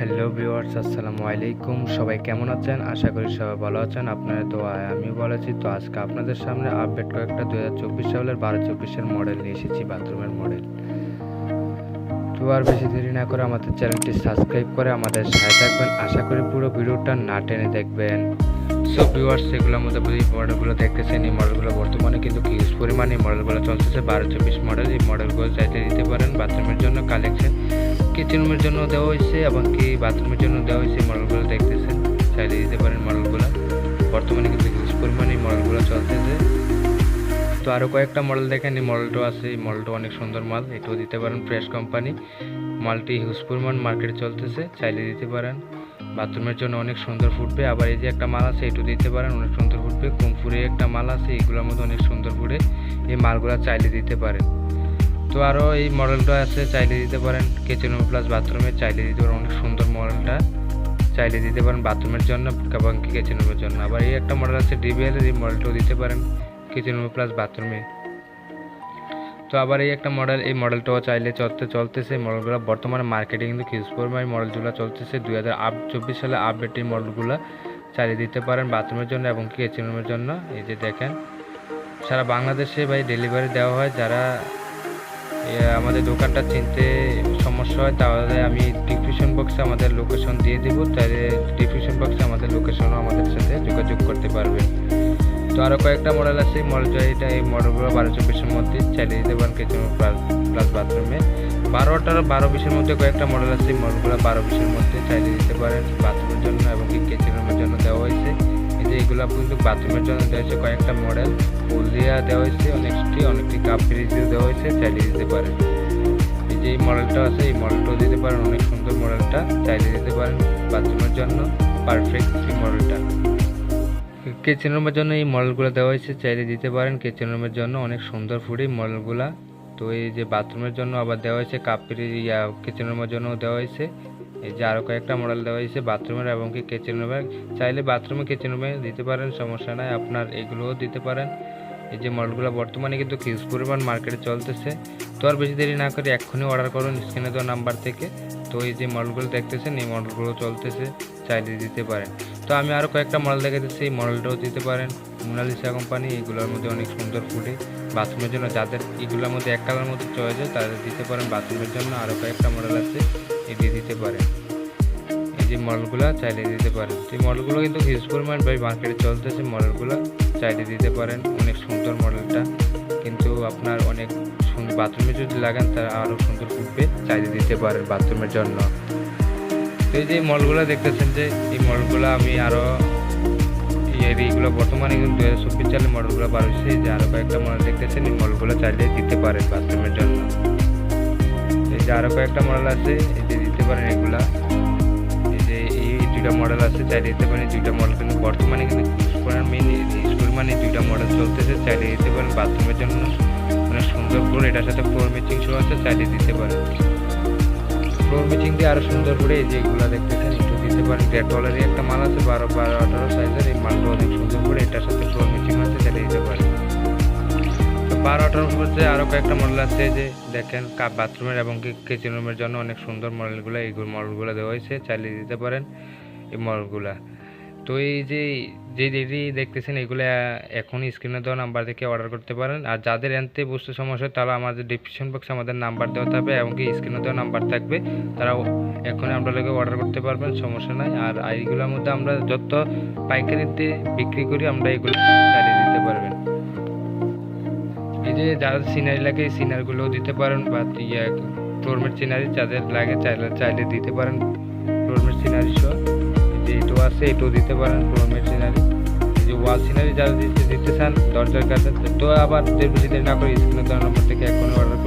Hello viewers, আসসালামু আলাইকুম। সবাই কেমন আছেন? আশা করি সবাই ভালো আছেন। আপনাদের দোয়ায় আমিও ভালো আছি। তো আজকে আপনাদের সামনে আপডেট কয়েকটা 2024 সালের 12-24-এর মডেল নিয়ে এসেছি, বাথরুমের মডেল। তো আর বেশি দেরি না করে আমাদের চ্যানেলটি সাবস্ক্রাইব করে আমাদের সাথে থাকবেন। আশা করি পুরো ভিডিওটা না টেনে দেখবেন। সো ভিউয়ার্স, সেগুলোর মধ্যে এই মডেলগুলো দেখতেছেন, এই মডেলগুলো বর্তমানে কিন্তু হিউজ পরিমাণে এই মডেলগুলো চলতেছে। 12-24 মডেল, এই মডেলগুলো চাইতে দিতে পারেন। বাথরুমের জন্য কালেকশন, কিচেন রুমের জন্য দেওয়া হয়েছে এবং কি বাথরুমের জন্য দেওয়া হয়েছে। মডেলগুলো দেখতেছেন, চাইলে দিতে পারেন মডেলগুলো। বর্তমানে কিন্তু হিউজ পরিমাণে এই মডেলগুলো চলতেছে। তো আরও কয়েকটা মডেল দেখেন, এই মডেলটাও আছে। এই মডেলটা অনেক সুন্দর মাল, এটাও দিতে পারেন। ফ্রেশ কোম্পানি মালটি হিউজ পরিমাণ মার্কেটে চলতেছে, চাইলে দিতে পারেন। বাথরুমের জন্য অনেক সুন্দর ফুটবে। আবার এই যে একটা মাল আছে, এটাও দিতে পারেন, অনেক সুন্দর ফুটবে। কুমফুরে একটা মাল আছে, এইগুলোর মধ্যে অনেক সুন্দর ফুটে। এই মালগুলো চাইলে দিতে পারেন। তো আরও এই মডেলটা আছে, চাইলে দিতে পারেন। কিচেন রুম প্লাস বাথরুমে চাইলে দিতে পারেন, অনেক সুন্দর মডেলটা, চাইলে দিতে পারেন বাথরুমের জন্য এবং কি কিচেন রুমের জন্য। আবার এই একটা মডেল আছে ডিবিএল, এই মডেলটাও দিতে পারেন কিচেন রুম প্লাস বাথরুমে। তো আবার এই একটা মডেল, এই মডেলটাও চাইলে চলতেছে। মডেলগুলো বর্তমানে মার্কেটে কিন্তু হিউজ পরিমাণে মডেলগুলো চলতেছে। 2024 সালে আপডেট এই মডেলগুলো চাইলে দিতে পারেন বাথরুমের জন্য এবং কি কিচেন রুমের জন্য। এই যে দেখেন, সারা বাংলাদেশে ভাই ডেলিভারি দেওয়া হয়। যারা আমাদের দোকানটা চিনতে সমস্যা হয় তাহলে আমি ডিসক্রিপশন বক্সে আমাদের লোকেশন দিয়ে দেব, তাহলে ডিসক্রিপশন বক্সে আমাদের লোকেশনও আমাদের সাথে যোগাযোগ করতে পারবেন। তো আরও কয়েকটা মডেল আছে, এই মডেলগুলো 12-24-এর মধ্যে চাইলে দিতে পারেন কিচেন প্লাস বাথরুমে। 12-18-12-20-এর মধ্যে কয়েকটা মডেল আছে, এই মডেলগুলো 12-20-এর মধ্যে চাইলে দিতে পারেন বাথরুমের জন্য এবং কি কিচেন রুমের জন্য দেওয়া হয়েছে। এই যে এগুলো কিন্তু বাথরুমের জন্য দেওয়া হয়েছে কয়েকটা মডেল, ফুল দিয়া দেওয়া হয়েছে, অনেকটি কাপ ফ্রিজও দেওয়া হয়েছে, চাইলে দিতে পারেন। এই যে এই মডেলটা আছে, এই মডেলটাও দিতে পারেন, অনেক সুন্দর মডেলটা, চাইলে দিতে পারেন বাথরুমের জন্য পারফেক্ট এই মডেলটা। কিচেন রুমের জন্য এই মডেলগুলো দেওয়া হয়েছে, চাইলে দিতে পারেন কিচেন রুমের জন্য, অনেক সুন্দর ফুডি মডেলগুলা। তো এই যে বাথরুমের জন্য আবার দেওয়া হয়েছে কাপ ফ্রিজ, কিচেন রুমের জন্য দেওয়া হয়েছে। এই যে আরও কয়েকটা মডেল দেওয়া হয়েছে বাথরুমের এবং কি কিচেন রুমের, চাইলে বাথরুমে কিচেন রুমে দিতে পারেন, সমস্যা নাই। আপনার এগুলোও দিতে পারেন। এই যে মডেলগুলো বর্তমানে কিন্তু হিউজ পরিমাণ মার্কেটে চলতেছে। তো আর বেশি দেরি না করে এক্ষুনি অর্ডার করুন স্ক্রিনে দেওয়া নাম্বার থেকে। তো এই যে মডেলগুলো দেখতেছেন, এই মডেলগুলো চলতেছে, চাইলে দিতে পারেন। তো আমি আরও কয়েকটা মডেল দেখে দিচ্ছি, এই মডেলটাও দিতে পারেন। মোনালিসা কোম্পানি, এগুলোর মধ্যে অনেক সুন্দর ফুটে বাথরুমের জন্য। যাদের এগুলোর মধ্যে এক কালার মধ্যে চয়েস হয় তাদের দিতে পারেন বাথরুমের জন্য। আরও কয়েকটা মডেল আছে, এটি দিতে পারেন। এই যে মডেলগুলো চাইলে দিতে পারেন। এই মডেলগুলো কিন্তু হিউজ পরিমাণ ভাই মার্কেটে চলতেছে, মডেলগুলো চাইলে দিতে পারেন। অনেক সুন্দর মডেলটা, কিন্তু আপনার অনেক সুন্দর বাথরুমে যদি লাগান তারা আরও সুন্দর ফুটবে, চাইলে দিতে পারেন বাথরুমের জন্য। তো এই যে মডেলগুলো দেখতেছেন, যে এই মডেলগুলো আমি আরও এইগুলো বর্তমানে কিন্তু 2024 সালে মডেলগুলো বার হয়েছে। যে আরও কয়েকটা মডেল দেখতেছেন, এই মডেলগুলো চাইলে দিতে পারেন বাথরুমের জন্য। এই যে আরও কয়েকটা মডেল আছে, এই যে দিতে পারেন এগুলা। এই যে এই দুইটা মডেল আছে, চাইলে দিতে পারেন। দুইটা মডেল কিন্তু বর্তমানে কিন্তু পরিমাণে দুইটা মডেল চলতেছে, চাইলে দিতে পারেন বাথরুমের জন্য। অনেক সুন্দর করে এটার সাথে ফ্লোর ম্যাচিং শো আছে, চাইলে দিতে পারেন। ফ্লোর ম্যাচিং দিয়ে আরও সুন্দর করে এই যে এগুলো দেখতেছেন, একটু দিতে পারেন। $1.5 একটা মাল আছে, 12-18 সাইজের। এই মালটা অনেক সুন্দর করে এটার সাথে ফ্লোর ম্যাচিং আছে, চাইলে দিতে পারেন। তো 12-18 মধ্যে আরও কয়েকটা মডেল আছে, যে দেখেন বাথরুমের এবং কিচেন রুমের জন্য অনেক সুন্দর মডেলগুলো, এই মডেলগুলো দেওয়া হয়েছে, চাইলে দিতে পারেন এই মডেলগুলা। তো এই যে যেটি দেখতেছেন, এগুলো এখনই স্ক্রিনে দেওয়া নাম্বার থেকে অর্ডার করতে পারেন। আর যাদের এনতে বুঝতে সমস্যা হয় তাহলে আমাদের ডিসক্রিপশন বক্সে আমাদের নাম্বার দেওয়া থাকবে এবং কি স্ক্রিনে দেওয়া নাম্বার থাকবে, তারা এখনই আমরা লোকে অর্ডার করতে পারবেন, সমস্যা নাই। আর এইগুলোর মধ্যে আমরা যত পাইকারিতে বিক্রি করি আমরা এগুলো চালিয়ে দিতে পারবেন। এই যে যাদের সিনারি লাগে এই সিনারিগুলোও দিতে পারেন, বা ফ্লোরমেট সিনারি যাদের লাগে চাইলে দিতে পারেন ফ্লোরমেট সিনারি সহ। যে এটাও আছে, এটাও দিতে পারেন ফ্লোরমেট সিনারি। এই যে ওয়াল সিনারি যারা দিতে চান দরজার কাছে, তো আবার যে বেশি দেরি না করে স্ক্রিনে দেওয়া নম্বর থেকে এখনই অর্ডার